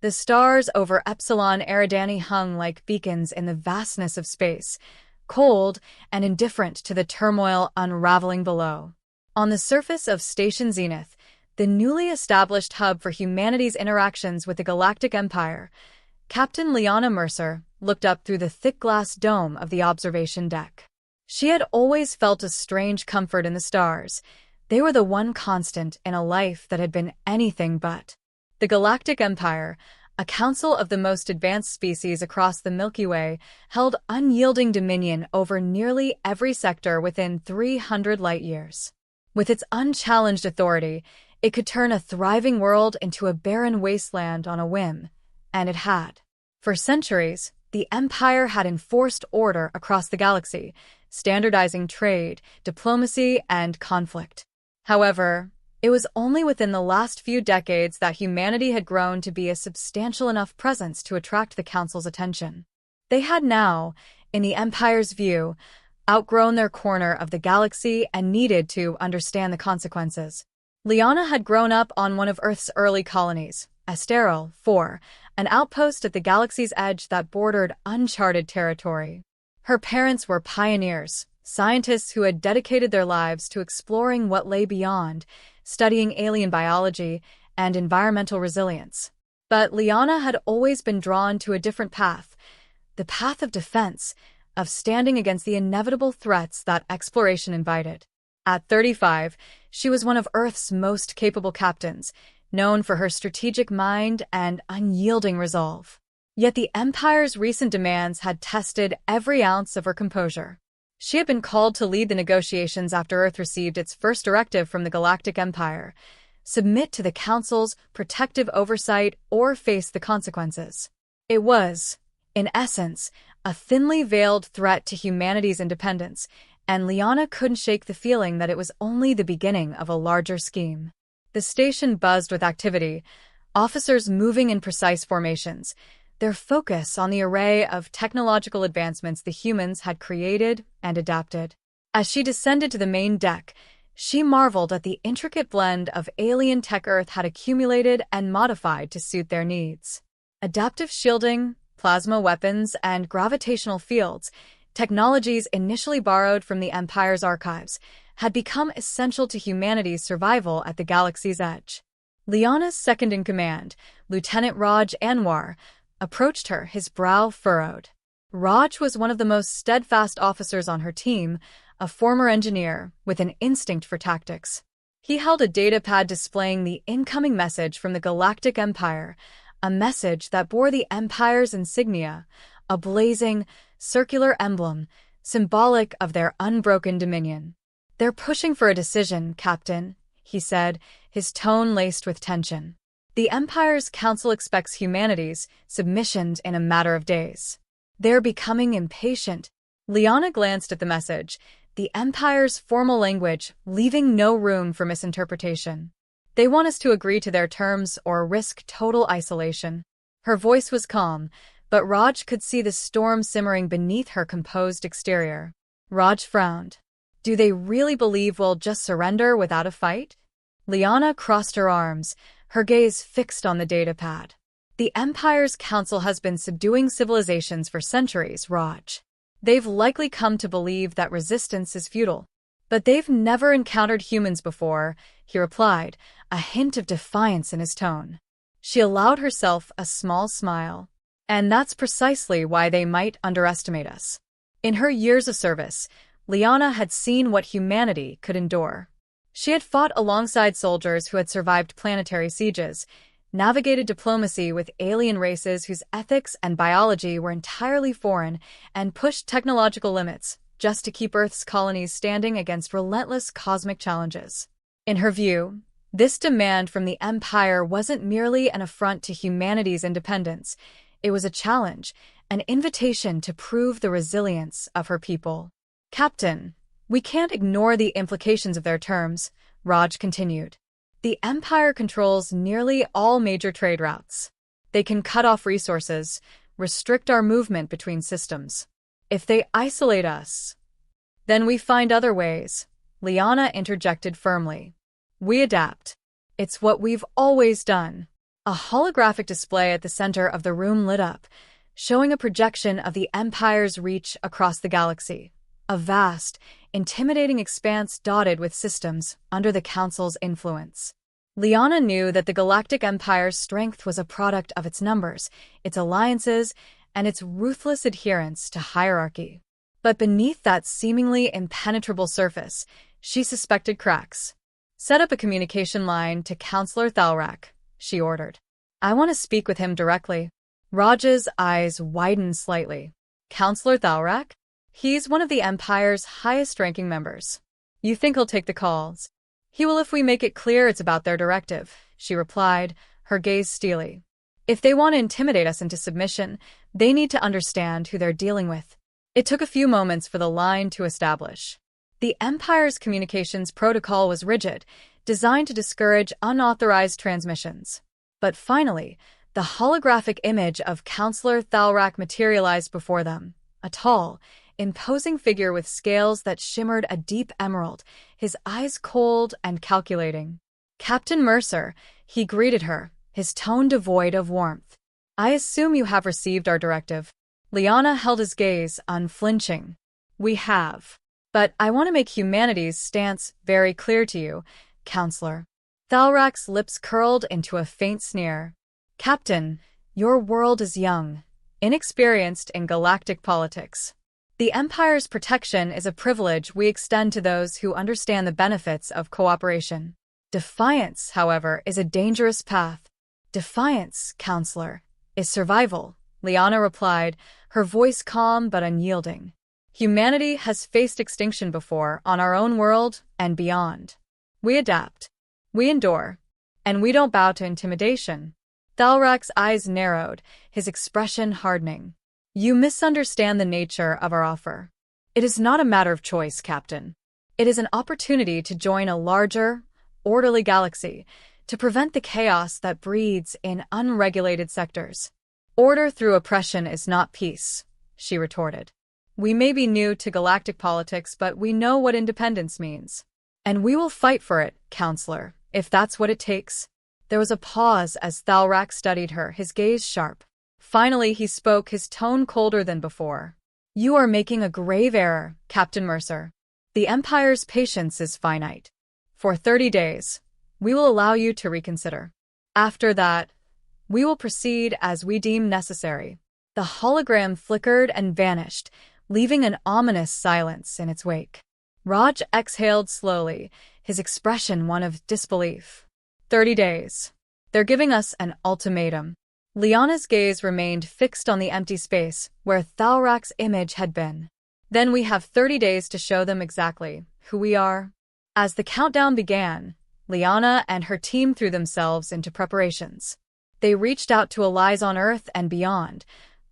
The stars over Epsilon Eridani hung like beacons in the vastness of space, cold and indifferent to the turmoil unraveling below. On the surface of Station Zenith, the newly established hub for humanity's interactions with the Galactic Empire, Captain Liana Mercer looked up through the thick glass dome of the observation deck. She had always felt a strange comfort in the stars. They were the one constant in a life that had been anything but. The Galactic Empire, a council of the most advanced species across the Milky Way, held unyielding dominion over nearly every sector within 300 light-years. With its unchallenged authority, it could turn a thriving world into a barren wasteland on a whim, and it had. For centuries, the Empire had enforced order across the galaxy, standardizing trade, diplomacy, and conflict. However, it was only within the last few decades that humanity had grown to be a substantial enough presence to attract the Council's attention. They had now, in the Empire's view, outgrown their corner of the galaxy and needed to understand the consequences. Liana had grown up on one of Earth's early colonies, Asteril 4, an outpost at the galaxy's edge that bordered uncharted territory. Her parents were pioneers, scientists who had dedicated their lives to exploring what lay beyond, studying alien biology and environmental resilience. But Liana had always been drawn to a different path, the path of defense, of standing against the inevitable threats that exploration invited. At 35, she was one of Earth's most capable captains, known for her strategic mind and unyielding resolve. Yet the Empire's recent demands had tested every ounce of her composure. She had been called to lead the negotiations after Earth received its first directive from the Galactic Empire: submit to the Council's protective oversight or face the consequences. It was, in essence, a thinly veiled threat to humanity's independence, and Liana couldn't shake the feeling that it was only the beginning of a larger scheme. The station buzzed with activity, officers moving in precise formations, their focus on the array of technological advancements the humans had created and adapted. As she descended to the main deck, she marveled at the intricate blend of alien tech Earth had accumulated and modified to suit their needs. Adaptive shielding, plasma weapons, and gravitational fields, technologies initially borrowed from the Empire's archives, had become essential to humanity's survival at the galaxy's edge. Liana's second-in-command, Lieutenant Raj Anwar, approached her, his brow furrowed. Raj was one of the most steadfast officers on her team, a former engineer with an instinct for tactics. He held a datapad displaying the incoming message from the Galactic Empire, a message that bore the Empire's insignia, a blazing, circular emblem, symbolic of their unbroken dominion. "They're pushing for a decision, Captain," he said, his tone laced with tension. "The Empire's Council expects humanity's submission in a matter of days. They're becoming impatient." Liana glanced at the message, the Empire's formal language leaving no room for misinterpretation. "They want us to agree to their terms or risk total isolation." Her voice was calm, but Raj could see the storm simmering beneath her composed exterior. Raj frowned. "Do they really believe we'll just surrender without a fight?" Liana crossed her arms, her gaze fixed on the datapad. "The Empire's Council has been subduing civilizations for centuries, Raj. They've likely come to believe that resistance is futile. But they've never encountered humans before," he replied, a hint of defiance in his tone. She allowed herself a small smile. "And that's precisely why they might underestimate us." In her years of service, Liana had seen what humanity could endure. She had fought alongside soldiers who had survived planetary sieges, navigated diplomacy with alien races whose ethics and biology were entirely foreign, and pushed technological limits just to keep Earth's colonies standing against relentless cosmic challenges. In her view, this demand from the Empire wasn't merely an affront to humanity's independence. It was a challenge, an invitation to prove the resilience of her people. "Captain, we can't ignore the implications of their terms," Raj continued. "The Empire controls nearly all major trade routes. They can cut off resources, restrict our movement between systems. If they isolate us, then we find other ways," Liana interjected firmly. "We adapt. It's what we've always done." A holographic display at the center of the room lit up, showing a projection of the Empire's reach across the galaxy. A vast, intimidating expanse dotted with systems under the Council's influence. Liana knew that the Galactic Empire's strength was a product of its numbers, its alliances, and its ruthless adherence to hierarchy. But beneath that seemingly impenetrable surface, she suspected cracks. "Set up a communication line to Counselor Thalrak," she ordered. "I want to speak with him directly." Raj's eyes widened slightly. "Counselor Thalrak? He's one of the Empire's highest-ranking members. You think he'll take the calls?" "He will if we make it clear it's about their directive," she replied, her gaze steely. "If they want to intimidate us into submission, they need to understand who they're dealing with." It took a few moments for the line to establish. The Empire's communications protocol was rigid, designed to discourage unauthorized transmissions. But finally, the holographic image of Counselor Thalrak materialized before them, a tall, imposing figure with scales that shimmered a deep emerald, his eyes cold and calculating. "Captain Mercer," he greeted her, his tone devoid of warmth. "I assume you have received our directive." Liana held his gaze, unflinching. "We have. But I want to make humanity's stance very clear to you, Counselor." Thalrak's lips curled into a faint sneer. "Captain, your world is young, inexperienced in galactic politics. The Empire's protection is a privilege we extend to those who understand the benefits of cooperation. Defiance, however, is a dangerous path." "Defiance, Counselor, is survival," Liana replied, her voice calm but unyielding. "Humanity has faced extinction before on our own world and beyond. We adapt, we endure, and we don't bow to intimidation." Thalrak's eyes narrowed, his expression hardening. "You misunderstand the nature of our offer. It is not a matter of choice, Captain. It is an opportunity to join a larger, orderly galaxy, to prevent the chaos that breeds in unregulated sectors." "Order through oppression is not peace," she retorted. "We may be new to galactic politics, but we know what independence means. And we will fight for it, Counselor, if that's what it takes." There was a pause as Thalrak studied her, his gaze sharp. Finally, he spoke, his tone colder than before. "You are making a grave error, Captain Mercer. The Empire's patience is finite. For 30 days, we will allow you to reconsider. After that, we will proceed as we deem necessary." The hologram flickered and vanished, leaving an ominous silence in its wake. Raj exhaled slowly, his expression one of disbelief. 30 days. They're giving us an ultimatum. Liana's gaze remained fixed on the empty space where Thalrak's image had been. "Then we have 30 days to show them exactly who we are." As the countdown began, Liana and her team threw themselves into preparations. They reached out to allies on Earth and beyond,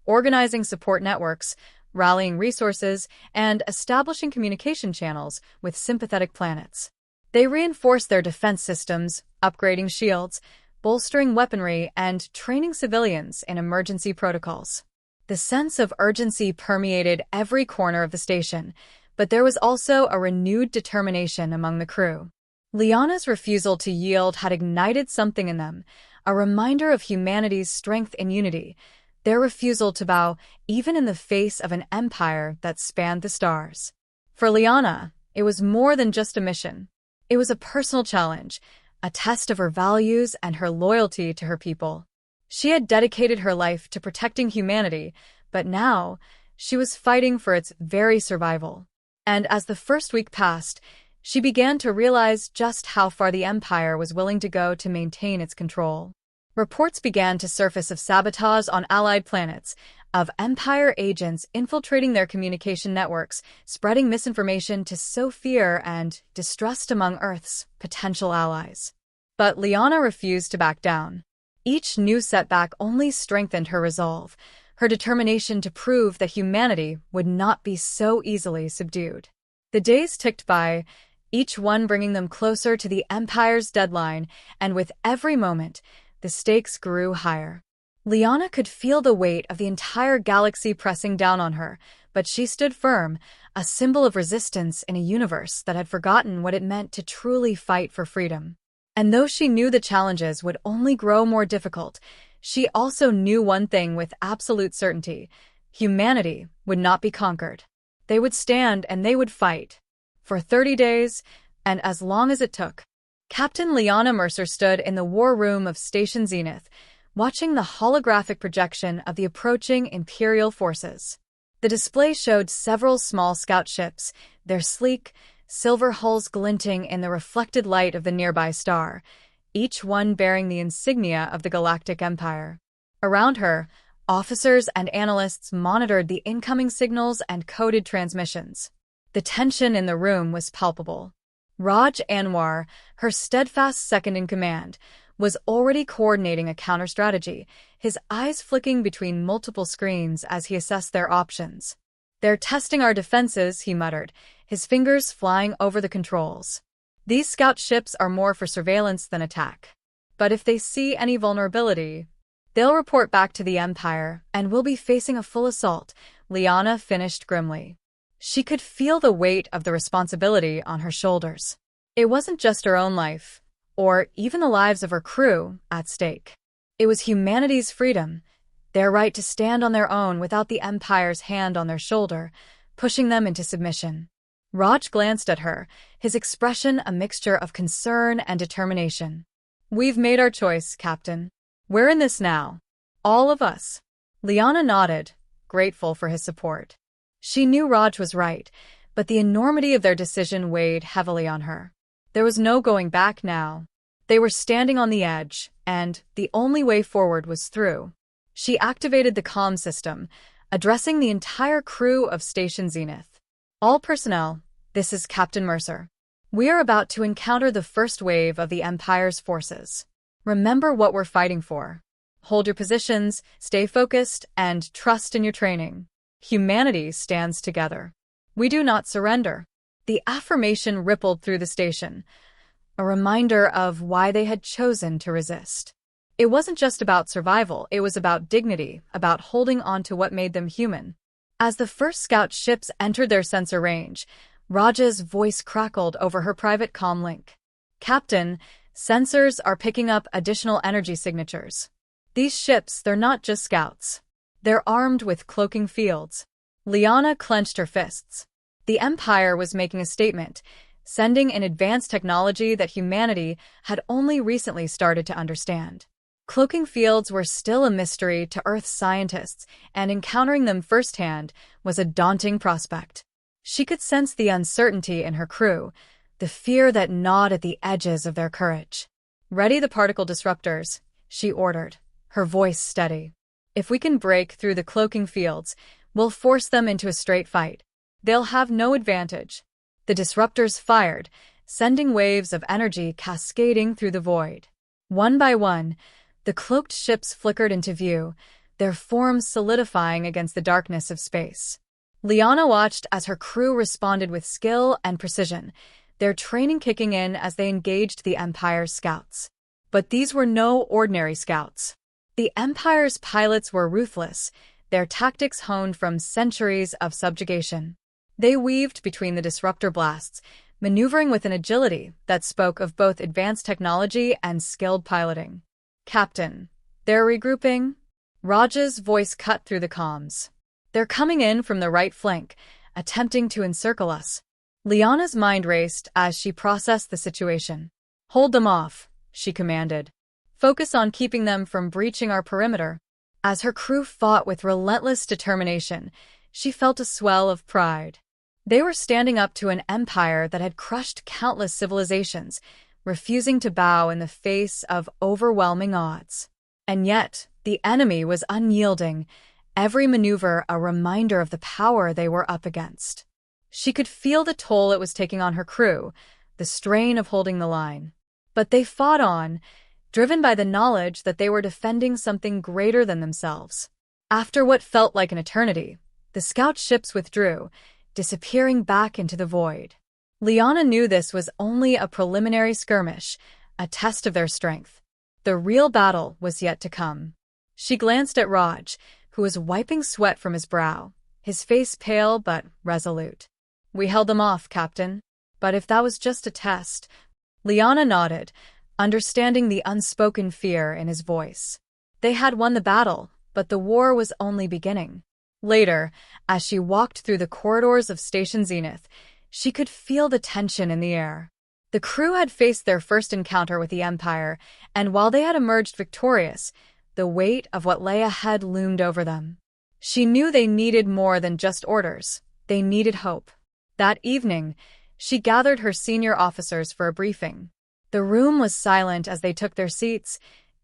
organizing support networks, rallying resources, and establishing communication channels with sympathetic planets. They reinforced their defense systems, upgrading shields, bolstering weaponry, and training civilians in emergency protocols. The sense of urgency permeated every corner of the station, but there was also a renewed determination among the crew. Liana's refusal to yield had ignited something in them, a reminder of humanity's strength in unity, their refusal to bow even in the face of an empire that spanned the stars. For Liana, it was more than just a mission. It was a personal challenge, a test of her values and her loyalty to her people. She had dedicated her life to protecting humanity, but now she was fighting for its very survival. And as the first week passed, she began to realize just how far the Empire was willing to go to maintain its control. Reports began to surface of sabotage on allied planets, of Empire agents infiltrating their communication networks, spreading misinformation to sow fear and distrust among Earth's potential allies. But Liana refused to back down. Each new setback only strengthened her resolve, her determination to prove that humanity would not be so easily subdued. The days ticked by, each one bringing them closer to the Empire's deadline, and with every moment, the stakes grew higher. Liana could feel the weight of the entire galaxy pressing down on her, but she stood firm, a symbol of resistance in a universe that had forgotten what it meant to truly fight for freedom. And though she knew the challenges would only grow more difficult, she also knew one thing with absolute certainty: humanity would not be conquered. They would stand and they would fight. For 30 days, and as long as it took. Captain Liana Mercer stood in the war room of Station Zenith, watching the holographic projection of the approaching Imperial forces. The display showed several small scout ships, their sleek, silver hulls glinting in the reflected light of the nearby star, each one bearing the insignia of the Galactic Empire. Around her, officers and analysts monitored the incoming signals and coded transmissions. The tension in the room was palpable. Raj Anwar, her steadfast second-in-command, was already coordinating a counter-strategy, his eyes flicking between multiple screens as he assessed their options. "They're testing our defenses," he muttered, his fingers flying over the controls. "These scout ships are more for surveillance than attack. But if they see any vulnerability, they'll report back to the Empire, and we'll be facing a full assault," Liana finished grimly. She could feel the weight of the responsibility on her shoulders. It wasn't just her own life, or even the lives of her crew, at stake. It was humanity's freedom, their right to stand on their own without the Empire's hand on their shoulder, pushing them into submission. Raj glanced at her, his expression a mixture of concern and determination. "We've made our choice, Captain. We're in this now. All of us." Liana nodded, grateful for his support. She knew Raj was right, but the enormity of their decision weighed heavily on her. There was no going back now. They were standing on the edge, and the only way forward was through. She activated the comm system, addressing the entire crew of Station Zenith. "All personnel, this is Captain Mercer. We are about to encounter the first wave of the Empire's forces. Remember what we're fighting for. Hold your positions, stay focused, and trust in your training. Humanity stands together. We do not surrender." The affirmation rippled through the station, a reminder of why they had chosen to resist. It wasn't just about survival, it was about dignity, about holding on to what made them human. As the first scout ships entered their sensor range, Raja's voice crackled over her private comm link. "Captain, sensors are picking up additional energy signatures. These ships, they're not just scouts. They're armed with cloaking fields." Liana clenched her fists. The Empire was making a statement, sending an advanced technology that humanity had only recently started to understand. Cloaking fields were still a mystery to Earth scientists, and encountering them firsthand was a daunting prospect. She could sense the uncertainty in her crew, the fear that gnawed at the edges of their courage. "Ready the particle disruptors," she ordered, her voice steady. "If we can break through the cloaking fields, we'll force them into a straight fight. They'll have no advantage." The disruptors fired, sending waves of energy cascading through the void. One by one, the cloaked ships flickered into view, their forms solidifying against the darkness of space. Liana watched as her crew responded with skill and precision, their training kicking in as they engaged the Empire's scouts. But these were no ordinary scouts. The Empire's pilots were ruthless, their tactics honed from centuries of subjugation. They weaved between the disruptor blasts, maneuvering with an agility that spoke of both advanced technology and skilled piloting. "Captain, they're regrouping?" Raj's voice cut through the comms. "They're coming in from the right flank, attempting to encircle us." Liana's mind raced as she processed the situation. "Hold them off," she commanded. "Focus on keeping them from breaching our perimeter." As her crew fought with relentless determination, she felt a swell of pride. They were standing up to an empire that had crushed countless civilizations, refusing to bow in the face of overwhelming odds. And yet, the enemy was unyielding, every maneuver a reminder of the power they were up against. She could feel the toll it was taking on her crew, the strain of holding the line. But they fought on, driven by the knowledge that they were defending something greater than themselves. After what felt like an eternity, the scout ships withdrew, disappearing back into the void. Liana knew this was only a preliminary skirmish, a test of their strength. The real battle was yet to come. She glanced at Raj, who was wiping sweat from his brow, his face pale but resolute. "We held them off, Captain. But if that was just a test..." Liana nodded, understanding the unspoken fear in his voice. They had won the battle, but the war was only beginning. Later, as she walked through the corridors of Station Zenith, she could feel the tension in the air. The crew had faced their first encounter with the Empire, and while they had emerged victorious, the weight of what lay ahead loomed over them. She knew they needed more than just orders. They needed hope. That evening, she gathered her senior officers for a briefing. The room was silent as they took their seats,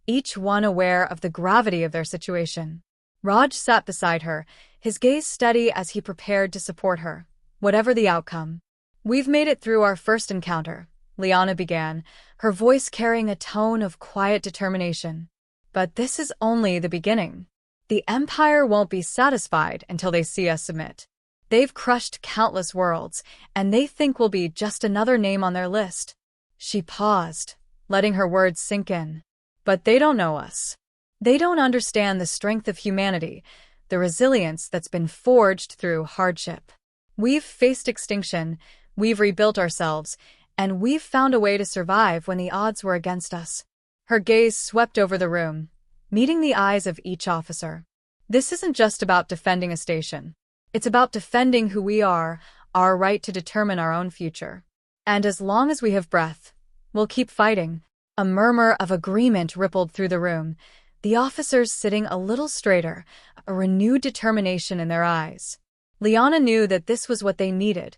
each one aware of the gravity of their situation. Raj sat beside her, his gaze steady as he prepared to support her, whatever the outcome. "We've made it through our first encounter," Liana began, her voice carrying a tone of quiet determination. "But this is only the beginning. The Empire won't be satisfied until they see us submit. They've crushed countless worlds, and they think we'll be just another name on their list." She paused, letting her words sink in. "But they don't know us. They don't understand the strength of humanity, the resilience that's been forged through hardship. We've faced extinction, we've rebuilt ourselves, and we've found a way to survive when the odds were against us." Her gaze swept over the room, meeting the eyes of each officer. "This isn't just about defending a station. It's about defending who we are, our right to determine our own future. And as long as we have breath, we'll keep fighting." A murmur of agreement rippled through the room, the officers sitting a little straighter, a renewed determination in their eyes. Liana knew that this was what they needed,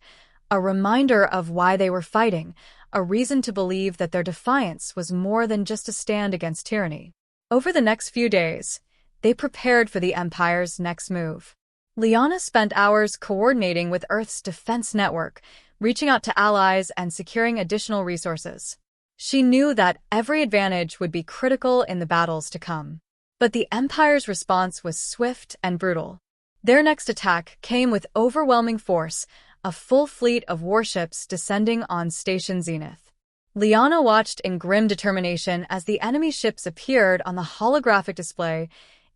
a reminder of why they were fighting, a reason to believe that their defiance was more than just a stand against tyranny. Over the next few days, they prepared for the Empire's next move. Liana spent hours coordinating with Earth's defense network, reaching out to allies and securing additional resources. She knew that every advantage would be critical in the battles to come. But the Empire's response was swift and brutal. Their next attack came with overwhelming force, a full fleet of warships descending on Station Zenith. Liana watched in grim determination as the enemy ships appeared on the holographic display,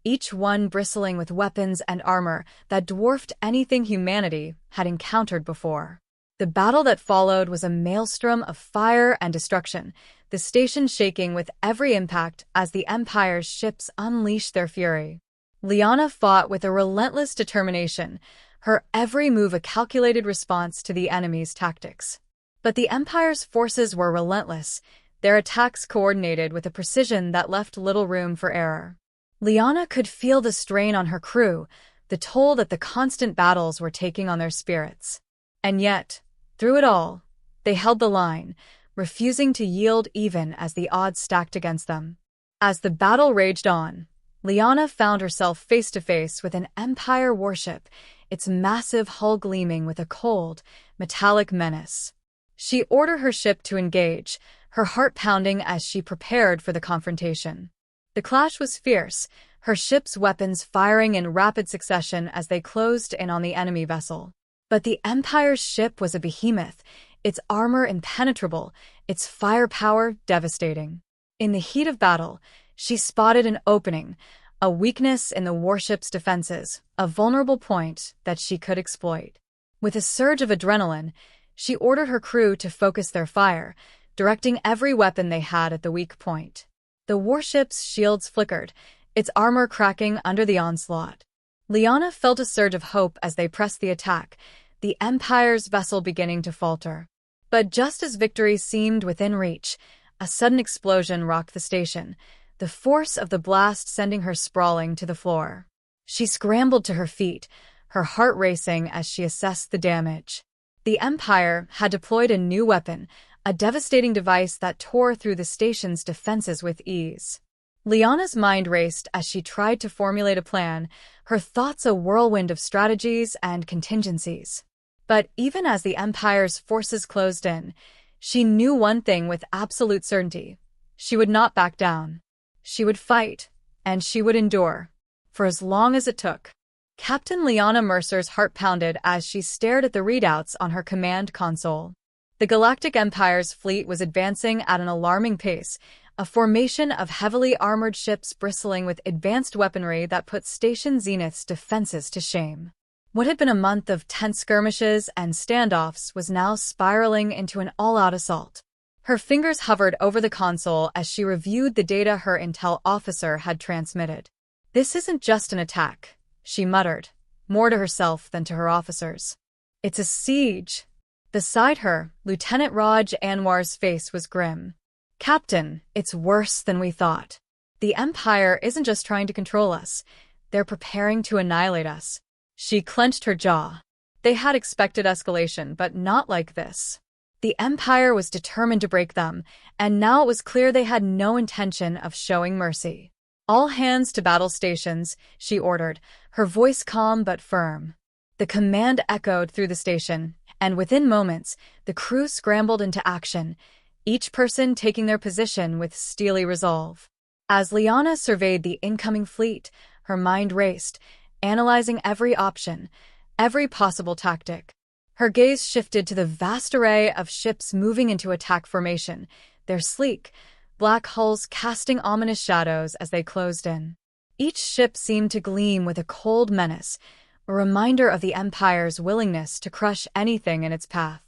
each one bristling with weapons and armor that dwarfed anything humanity had encountered before. The battle that followed was a maelstrom of fire and destruction, the station shaking with every impact as the Empire's ships unleashed their fury. Liana fought with a relentless determination, her every move a calculated response to the enemy's tactics. But the Empire's forces were relentless, their attacks coordinated with a precision that left little room for error. Liana could feel the strain on her crew, the toll that the constant battles were taking on their spirits. And yet, through it all, they held the line, refusing to yield even as the odds stacked against them. As the battle raged on, Liana found herself face to face with an Empire warship, its massive hull gleaming with a cold, metallic menace. She ordered her ship to engage, her heart pounding as she prepared for the confrontation. The clash was fierce, her ship's weapons firing in rapid succession as they closed in on the enemy vessel. But the Empire's ship was a behemoth, its armor impenetrable, its firepower devastating. In the heat of battle, she spotted an opening, a weakness in the warship's defenses, a vulnerable point that she could exploit. With a surge of adrenaline, she ordered her crew to focus their fire, directing every weapon they had at the weak point. The warship's shields flickered, its armor cracking under the onslaught. Liana felt a surge of hope as they pressed the attack, the Empire's vessel beginning to falter. But just as victory seemed within reach, a sudden explosion rocked the station, the force of the blast sending her sprawling to the floor. She scrambled to her feet, her heart racing as she assessed the damage. The Empire had deployed a new weapon, a devastating device that tore through the station's defenses with ease. Liana's mind raced as she tried to formulate a plan, her thoughts a whirlwind of strategies and contingencies. But even as the Empire's forces closed in, she knew one thing with absolute certainty. She would not back down. She would fight, and she would endure, for as long as it took. Captain Liana Mercer's heart pounded as she stared at the readouts on her command console. The Galactic Empire's fleet was advancing at an alarming pace, a formation of heavily armored ships bristling with advanced weaponry that put Station Zenith's defenses to shame. What had been a month of tense skirmishes and standoffs was now spiraling into an all-out assault. Her fingers hovered over the console as she reviewed the data her intel officer had transmitted. "This isn't just an attack," she muttered, more to herself than to her officers. "It's a siege." Beside her, Lieutenant Raj Anwar's face was grim. "Captain, it's worse than we thought. The Empire isn't just trying to control us. They're preparing to annihilate us." She clenched her jaw. They had expected escalation, but not like this. The Empire was determined to break them, and now it was clear they had no intention of showing mercy. "All hands to battle stations," she ordered, her voice calm but firm. The command echoed through the station, and within moments, the crew scrambled into action, each person taking their position with steely resolve. As Liana surveyed the incoming fleet, her mind raced, analyzing every option, every possible tactic. Her gaze shifted to the vast array of ships moving into attack formation, their sleek, black hulls casting ominous shadows as they closed in. Each ship seemed to gleam with a cold menace, a reminder of the Empire's willingness to crush anything in its path.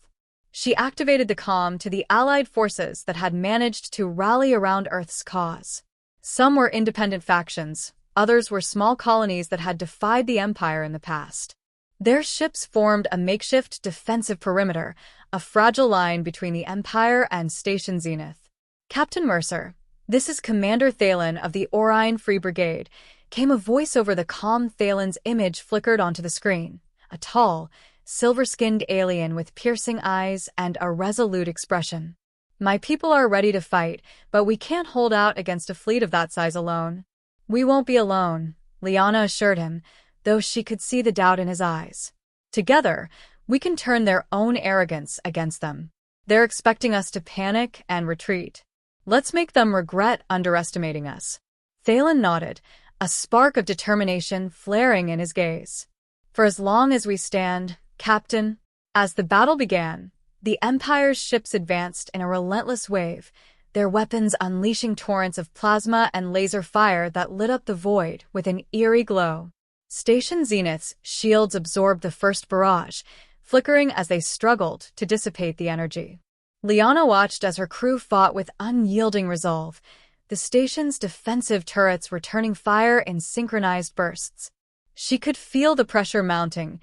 She activated the comm to the Allied forces that had managed to rally around Earth's cause. Some were independent factions, others were small colonies that had defied the Empire in the past. Their ships formed a makeshift defensive perimeter, a fragile line between the Empire and Station Zenith. "Captain Mercer, this is Commander Thalen of the Orion Free Brigade," came a voice over the comm. Thalen's image flickered onto the screen, a tall, silver-skinned alien with piercing eyes and a resolute expression. "My people are ready to fight, but we can't hold out against a fleet of that size alone." "We won't be alone," Liana assured him, though she could see the doubt in his eyes. "Together, we can turn their own arrogance against them. They're expecting us to panic and retreat. Let's make them regret underestimating us." Thalen nodded, a spark of determination flaring in his gaze. "For as long as we stand, Captain." As the battle began, the Empire's ships advanced in a relentless wave, their weapons unleashing torrents of plasma and laser fire that lit up the void with an eerie glow. Station Zenith's shields absorbed the first barrage, flickering as they struggled to dissipate the energy. Liana watched as her crew fought with unyielding resolve, the station's defensive turrets returning fire in synchronized bursts. She could feel the pressure mounting,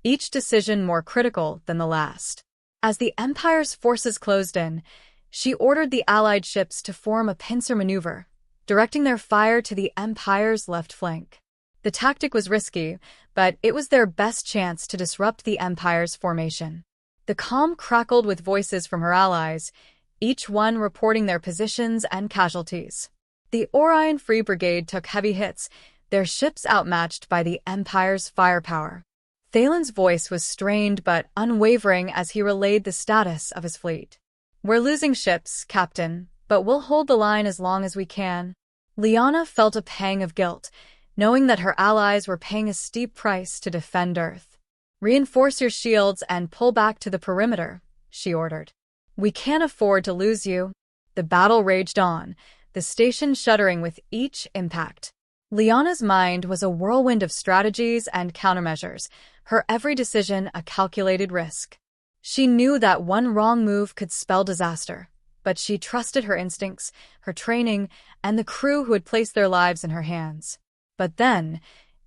each decision more critical than the last. As the Empire's forces closed in, she ordered the Allied ships to form a pincer maneuver, directing their fire to the Empire's left flank. The tactic was risky, but it was their best chance to disrupt the Empire's formation. The comm crackled with voices from her allies, each one reporting their positions and casualties. The Orion Free Brigade took heavy hits, their ships outmatched by the Empire's firepower. Thalen's voice was strained but unwavering as he relayed the status of his fleet. "We're losing ships, Captain, but we'll hold the line as long as we can." Liana felt a pang of guilt, knowing that her allies were paying a steep price to defend Earth. "Reinforce your shields and pull back to the perimeter," she ordered. "We can't afford to lose you." The battle raged on, the station shuddering with each impact. Liana's mind was a whirlwind of strategies and countermeasures, her every decision a calculated risk. She knew that one wrong move could spell disaster, but she trusted her instincts, her training, and the crew who had placed their lives in her hands. But then,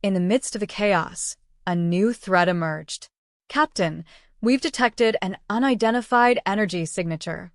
in the midst of the chaos, a new threat emerged. "Captain, we've detected an unidentified energy signature."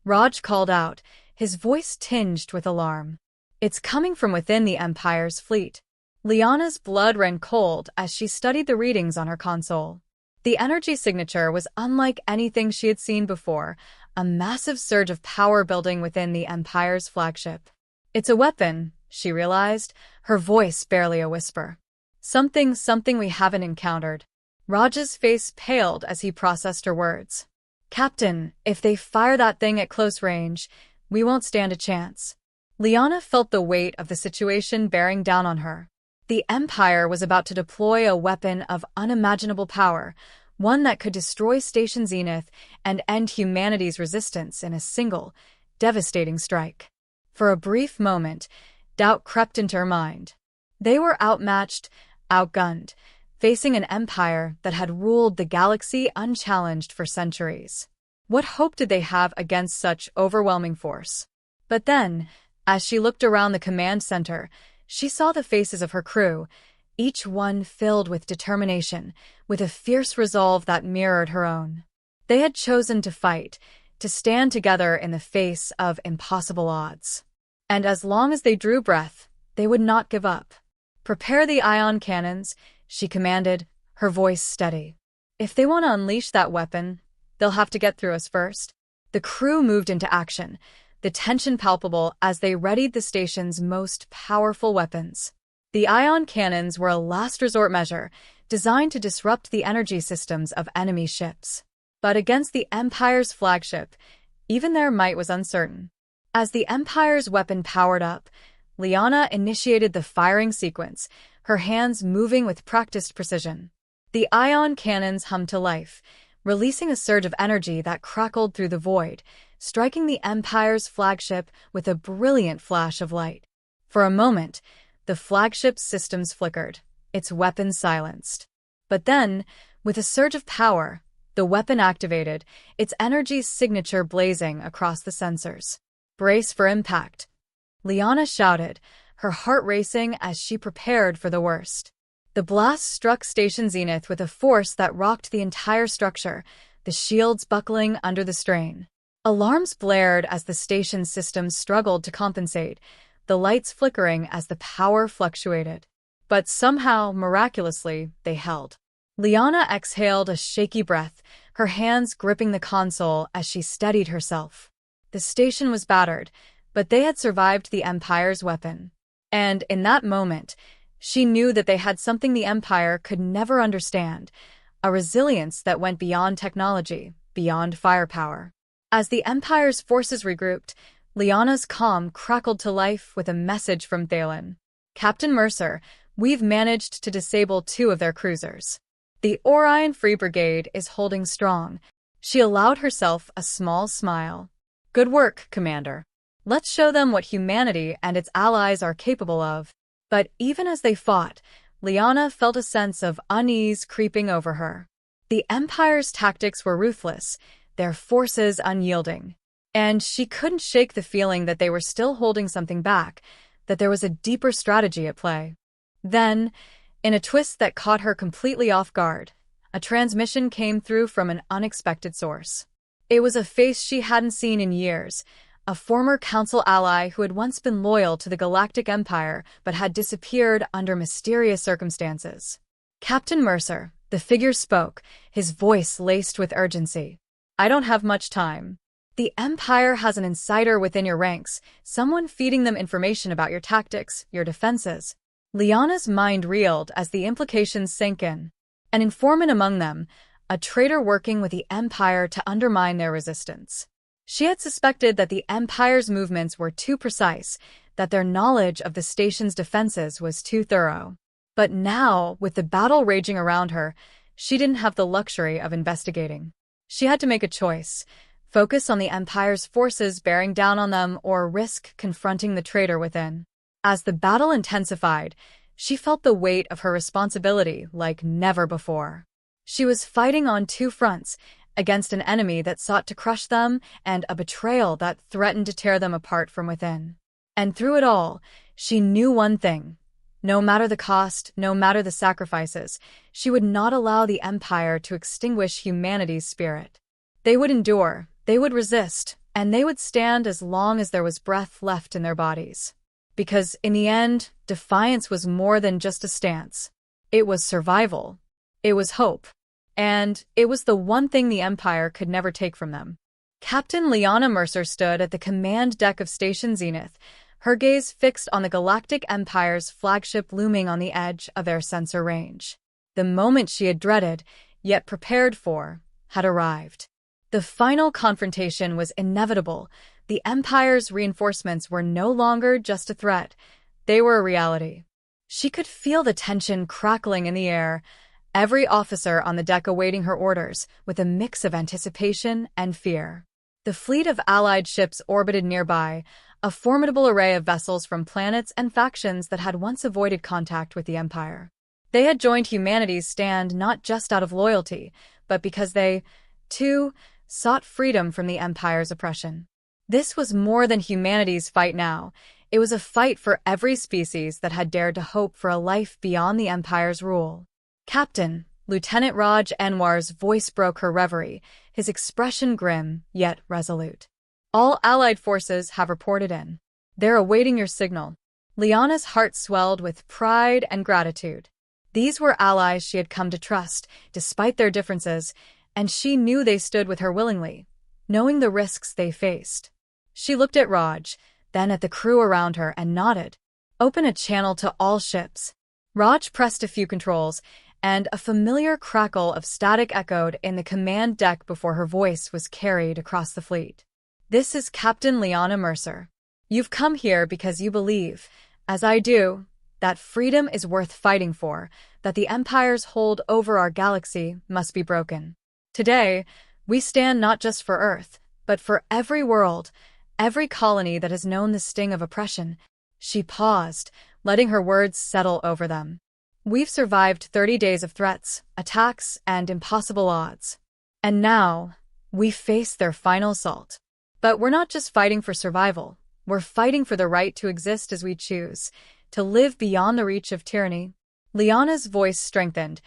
Raj called out, his voice tinged with alarm. "It's coming from within the Empire's fleet." Liana's blood ran cold as she studied the readings on her console. The energy signature was unlike anything she had seen before, a massive surge of power building within the Empire's flagship. "It's a weapon," she realized, her voice barely a whisper. Something we haven't encountered." Raj's face paled as he processed her words. "Captain, if they fire that thing at close range, we won't stand a chance." Liana felt the weight of the situation bearing down on her. The Empire was about to deploy a weapon of unimaginable power, one that could destroy Station Zenith and end humanity's resistance in a single, devastating strike. For a brief moment, doubt crept into her mind. They were outmatched, outgunned, facing an empire that had ruled the galaxy unchallenged for centuries. What hope did they have against such overwhelming force? But then, as she looked around the command center, she saw the faces of her crew, each one filled with determination, with a fierce resolve that mirrored her own. They had chosen to fight, to stand together in the face of impossible odds. And as long as they drew breath, they would not give up. "Prepare the ion cannons," she commanded, her voice steady. "If they want to unleash that weapon, they'll have to get through us first." The crew moved into action, the tension palpable as they readied the station's most powerful weapons. The ion cannons were a last resort measure, designed to disrupt the energy systems of enemy ships. But against the Empire's flagship, even their might was uncertain. As the Empire's weapon powered up, Lyanna initiated the firing sequence, her hands moving with practiced precision. The ion cannons hummed to life, releasing a surge of energy that crackled through the void, striking the Empire's flagship with a brilliant flash of light. For a moment, the flagship's systems flickered, its weapons silenced. But then, with a surge of power, the weapon activated, its energy signature blazing across the sensors. "Brace for impact," Lyanna shouted, her heart racing as she prepared for the worst. The blast struck Station Zenith with a force that rocked the entire structure, the shields buckling under the strain. Alarms blared as the station's systems struggled to compensate, the lights flickering as the power fluctuated. But somehow, miraculously, they held. Lyanna exhaled a shaky breath, her hands gripping the console as she steadied herself. The station was battered, but they had survived the Empire's weapon. And in that moment, she knew that they had something the Empire could never understand, a resilience that went beyond technology, beyond firepower. As the Empire's forces regrouped, Lyanna's calm crackled to life with a message from Thalen. "Captain Mercer, we've managed to disable 2 of their cruisers. The Orion Free Brigade is holding strong." She allowed herself a small smile. "Good work, Commander. Let's show them what humanity and its allies are capable of." But even as they fought, Lyanna felt a sense of unease creeping over her. The Empire's tactics were ruthless, their forces unyielding. And she couldn't shake the feeling that they were still holding something back, that there was a deeper strategy at play. Then, in a twist that caught her completely off guard, a transmission came through from an unexpected source. It was a face she hadn't seen in years, a former Council ally who had once been loyal to the Galactic Empire but had disappeared under mysterious circumstances. "Captain Mercer," the figure spoke, his voice laced with urgency. "I don't have much time. The Empire has an insider within your ranks, someone feeding them information about your tactics, your defenses." Lyanna's mind reeled as the implications sank in. An informant among them, a traitor working with the Empire to undermine their resistance. She had suspected that the Empire's movements were too precise, that their knowledge of the station's defenses was too thorough. But now, with the battle raging around her, she didn't have the luxury of investigating. She had to make a choice: focus on the Empire's forces bearing down on them or risk confronting the traitor within. As the battle intensified, she felt the weight of her responsibility like never before. She was fighting on 2 fronts, against an enemy that sought to crush them and a betrayal that threatened to tear them apart from within. And through it all, she knew one thing: no matter the cost, no matter the sacrifices, she would not allow the Empire to extinguish humanity's spirit. They would endure, they would resist, and they would stand as long as there was breath left in their bodies. Because, in the end, Defiance was more than just a stance. It was survival. It was hope. And it was the one thing the Empire could never take from them. Captain Lyanna Mercer stood at the command deck of Station Zenith, her gaze fixed on the Galactic Empire's flagship looming on the edge of their sensor range. The moment she had dreaded, yet prepared for, had arrived. The final confrontation was inevitable. The Empire's reinforcements were no longer just a threat. They were a reality. She could feel the tension crackling in the air, every officer on the deck awaiting her orders, with a mix of anticipation and fear. The fleet of Allied ships orbited nearby, a formidable array of vessels from planets and factions that had once avoided contact with the Empire. They had joined humanity's stand not just out of loyalty, but because they, too, sought freedom from the Empire's oppression. This was more than humanity's fight now. It was a fight for every species that had dared to hope for a life beyond the Empire's rule. Captain, Lieutenant Raj Anwar's voice broke her reverie, his expression grim, yet resolute. All Allied forces have reported in. They're awaiting your signal. Liana's heart swelled with pride and gratitude. These were allies she had come to trust, despite their differences, and she knew they stood with her willingly, knowing the risks they faced. She looked at Raj, then at the crew around her, and nodded. Open a channel to all ships. Raj pressed a few controls, and a familiar crackle of static echoed in the command deck before her voice was carried across the fleet. This is Captain Liana Mercer. You've come here because you believe, as I do, that freedom is worth fighting for, that the Empire's hold over our galaxy must be broken. Today, we stand not just for Earth, but for every world, every colony that has known the sting of oppression. She paused, letting her words settle over them. We've survived 30 days of threats, attacks, and impossible odds. And now, we face their final assault. But we're not just fighting for survival. We're fighting for the right to exist as we choose, to live beyond the reach of tyranny. Liana's voice strengthened,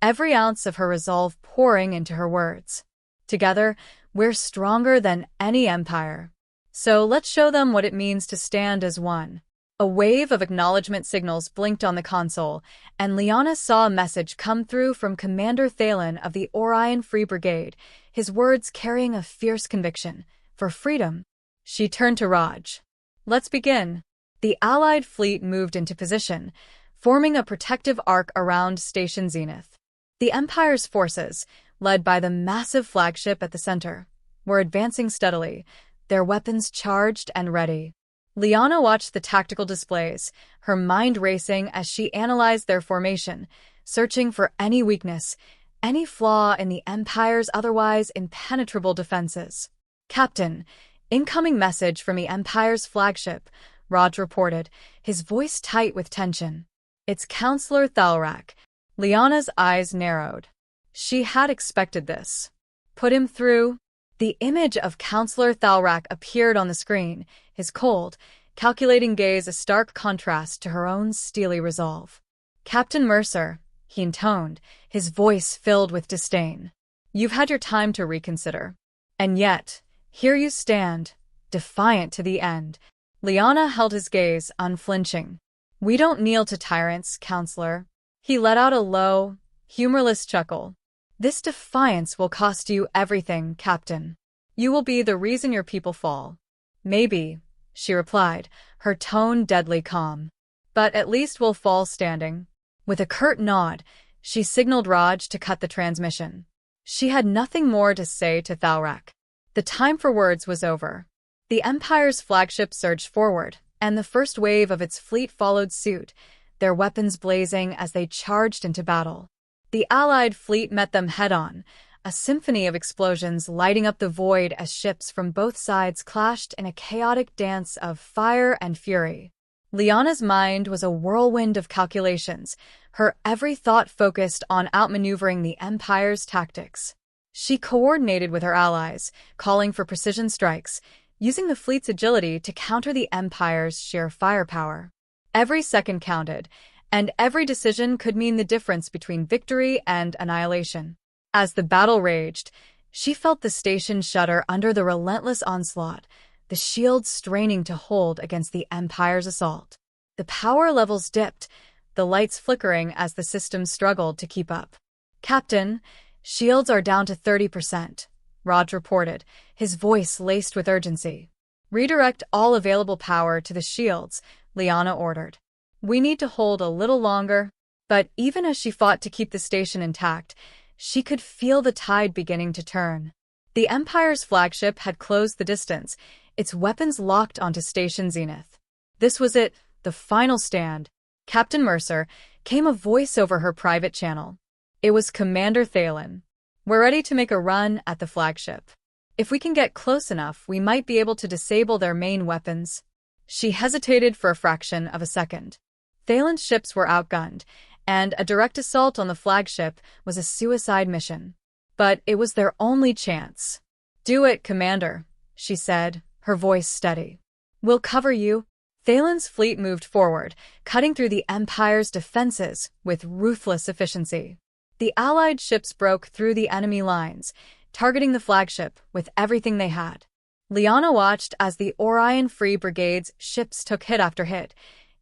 every ounce of her resolve pouring into her words. Together, we're stronger than any empire. So let's show them what it means to stand as one. A wave of acknowledgement signals blinked on the console, and Liana saw a message come through from Commander Thalen of the Orion Free Brigade, his words carrying a fierce conviction. For freedom. She turned to Raj. Let's begin. The Allied fleet moved into position, forming a protective arc around Station Zenith. The Empire's forces, led by the massive flagship at the center, were advancing steadily, their weapons charged and ready. Liana watched the tactical displays, her mind racing as she analyzed their formation, searching for any weakness, any flaw in the Empire's otherwise impenetrable defenses. Captain, incoming message from the Empire's flagship, Raj reported, his voice tight with tension. It's Counselor Thalrak. Liana's eyes narrowed. She had expected this. Put him through. The image of Counselor Thalrak appeared on the screen, his cold, calculating gaze a stark contrast to her own steely resolve. Captain Mercer, he intoned, his voice filled with disdain. You've had your time to reconsider. And yet, here you stand, defiant to the end. Liana held his gaze, unflinching. We don't kneel to tyrants, Counselor. He let out a low, humorless chuckle. This defiance will cost you everything, Captain. You will be the reason your people fall. Maybe, she replied, her tone deadly calm. But at least we'll fall standing. With a curt nod, she signaled Raj to cut the transmission. She had nothing more to say to Thalrak. The time for words was over. The Empire's flagship surged forward, and the first wave of its fleet followed suit, their weapons blazing as they charged into battle. The Allied fleet met them head-on, a symphony of explosions lighting up the void as ships from both sides clashed in a chaotic dance of fire and fury. Liana's mind was a whirlwind of calculations, her every thought focused on outmaneuvering the Empire's tactics. She coordinated with her allies, calling for precision strikes, using the fleet's agility to counter the Empire's sheer firepower. Every second counted, and every decision could mean the difference between victory and annihilation. As the battle raged, she felt the station shudder under the relentless onslaught, the shields straining to hold against the Empire's assault. The power levels dipped, the lights flickering as the system struggled to keep up. Captain, shields are down to 30%, Raj reported, his voice laced with urgency. Redirect all available power to the shields, Liana ordered. We need to hold a little longer. But even as she fought to keep the station intact, she could feel the tide beginning to turn. The Empire's flagship had closed the distance, its weapons locked onto Station Zenith. This was it, the final stand. Captain Mercer, came a voice over her private channel. It was Commander Thalen. We're ready to make a run at the flagship. If we can get close enough, we might be able to disable their main weapons. She hesitated for a fraction of a second. Thalen's ships were outgunned, and a direct assault on the flagship was a suicide mission. But it was their only chance. "Do it, Commander," she said, her voice steady. "We'll cover you." Thalen's fleet moved forward, cutting through the Empire's defenses with ruthless efficiency. The Allied ships broke through the enemy lines, targeting the flagship with everything they had. Lyanna watched as the Orion Free Brigade's ships took hit after hit,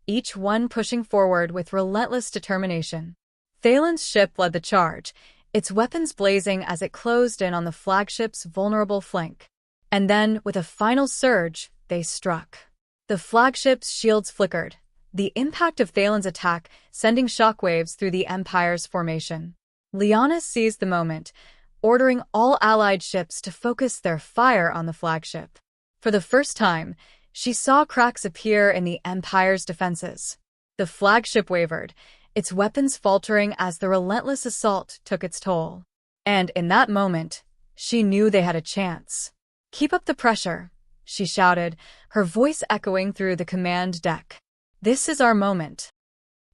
each one pushing forward with relentless determination. Thalen's ship led the charge, its weapons blazing as it closed in on the flagship's vulnerable flank. And then, with a final surge, they struck. The flagship's shields flickered, the impact of Thalen's attack sending shockwaves through the Empire's formation. Lyanna seized the moment, ordering all Allied ships to focus their fire on the flagship. For the first time, she saw cracks appear in the Empire's defenses. The flagship wavered, its weapons faltering as the relentless assault took its toll. And in that moment, she knew they had a chance. "Keep up the pressure," she shouted, her voice echoing through the command deck. "This is our moment."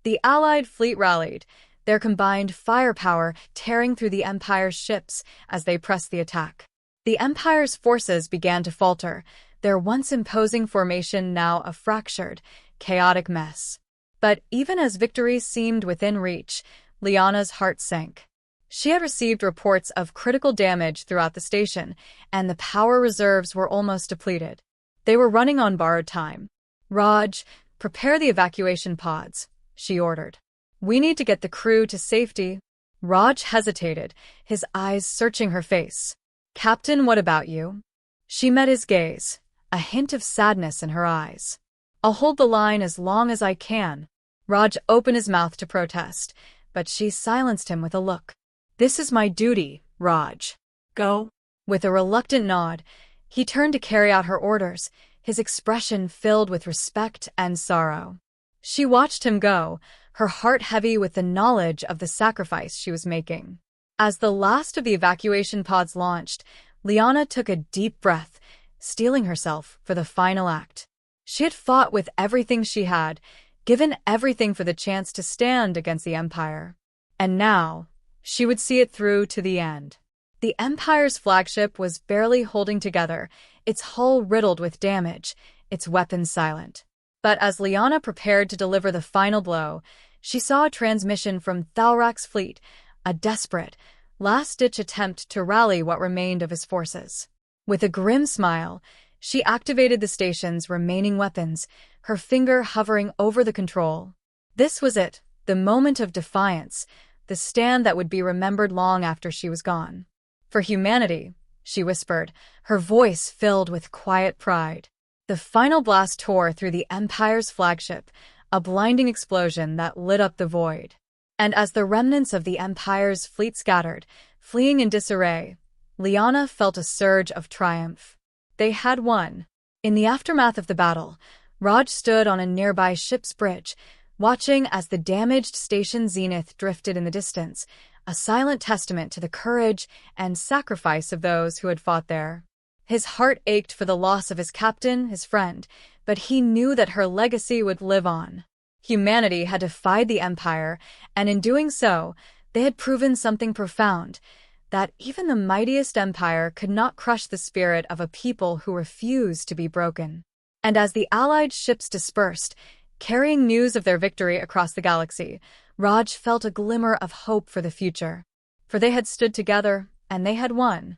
The Allied fleet rallied, their combined firepower tearing through the Empire's ships as they pressed the attack. The Empire's forces began to falter, their once imposing formation now a fractured, chaotic mess. But even as victory seemed within reach, Lyanna's heart sank. She had received reports of critical damage throughout the station, and the power reserves were almost depleted. They were running on borrowed time. "Raj, prepare the evacuation pods," she ordered. "We need to get the crew to safety." Raj hesitated, his eyes searching her face. "Captain, what about you?" She met his gaze, a hint of sadness in her eyes. "I'll hold the line as long as I can." Raj opened his mouth to protest, but she silenced him with a look. "This is my duty, Raj. Go." With a reluctant nod, he turned to carry out her orders, his expression filled with respect and sorrow. She watched him go, her heart heavy with the knowledge of the sacrifice she was making. As the last of the evacuation pods launched, Lyanna took a deep breath, steeling herself for the final act. She had fought with everything she had, given everything for the chance to stand against the Empire. And now, she would see it through to the end. The Empire's flagship was barely holding together, its hull riddled with damage, its weapons silent. But as Lyanna prepared to deliver the final blow, she saw a transmission from Thalrak's fleet, a desperate, last-ditch attempt to rally what remained of his forces. With a grim smile, she activated the station's remaining weapons, her finger hovering over the control. This was it, the moment of defiance, the stand that would be remembered long after she was gone. "For humanity," she whispered, her voice filled with quiet pride. The final blast tore through the Empire's flagship, a blinding explosion that lit up the void. And as the remnants of the Empire's fleet scattered, fleeing in disarray, Lyanna felt a surge of triumph. They had won. In the aftermath of the battle, Raj stood on a nearby ship's bridge, watching as the damaged station Zenith drifted in the distance, a silent testament to the courage and sacrifice of those who had fought there. His heart ached for the loss of his captain, his friend, but he knew that her legacy would live on. Humanity had defied the Empire, and in doing so, they had proven something profound, that even the mightiest empire could not crush the spirit of a people who refused to be broken. And as the Allied ships dispersed, carrying news of their victory across the galaxy, Raj felt a glimmer of hope for the future. For they had stood together, and they had won.